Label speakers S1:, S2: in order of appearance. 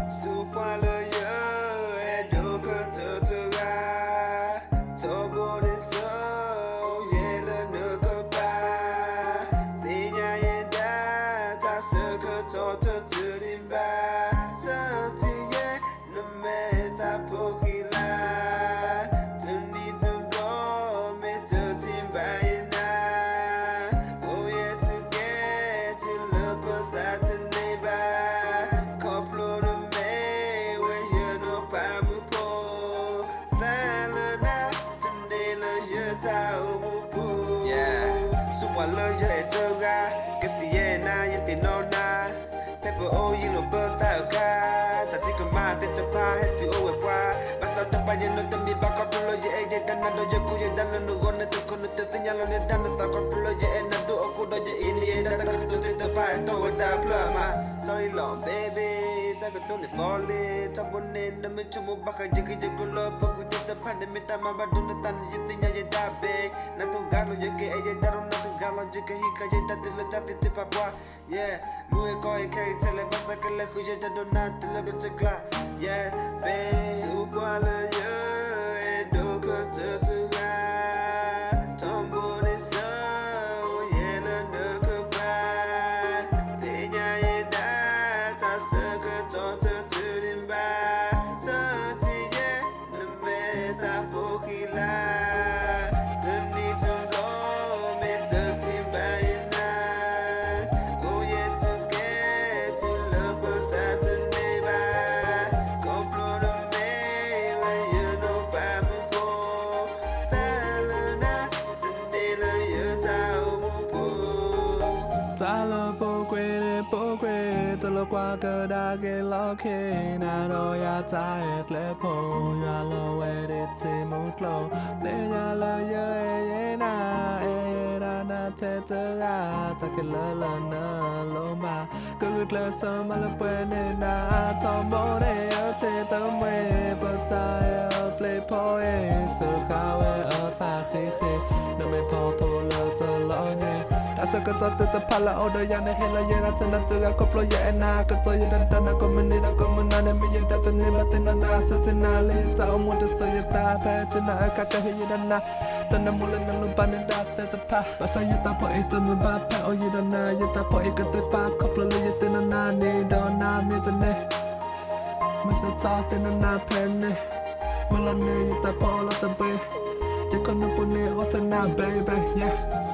S1: Super loyal and do good to God. Tobo de so yellow no goodbye. Thina yenda ta circle to the bar. So yeah, no matter pokila. To need to blow me to team by now. Oh yeah, to get to love us at the neighbor. Couple of yeah, super love you at Toga, Cassiana, you did know not. Pepper, oh, you know, birth out God. That's it, come out, it's a pie, had to owe a pie. But some the pie, not to be back up to lodge agent, and I know you could have done no one to connect the thing on the done the talk of lodge and I do a good in the end that I could do the pie, toward that plumber. Sorry, long baby, I got only falling. Top one in the middle, back a jiggy jiggle up with the pandemic. I'm about to the thunder, you think I die big. Not to Galo, you get a down, not to Galo, you can hit that little tatty tip up. Yeah, Mue Koi K, tell a massacre like who you do not look at the clock. Yeah, babe, super and do good to God. Tombo is so yellow, no goodbye. Thina and that I circle to the bar. So, yeah, no matter pokila.
S2: Tala pokwe, tala kwa kada ke loke na ro ya ta et le po ya lo we de te mutlo le ya la ye na te ta ke la na lo ma good le so ma le pwe ne na tombo de te tamwe but I play po so how fa khi no me po lo to lo ne Asa kata teta pala odo yana hela yera tena tuga koplo ya ena kato ya dana komenina komenana mi ya data ni batina na satina le ta omoda so ya ta patina kata ya dana tana mula na lumpa ni data ta pa basa ya ta po ito ni ba pa o ya dana ya ta po ikate pa koplo le ya tena na ni dona mi tene masa ta tena na pene mula ni ya ta po la ta be ya kono pune o tena baby yeah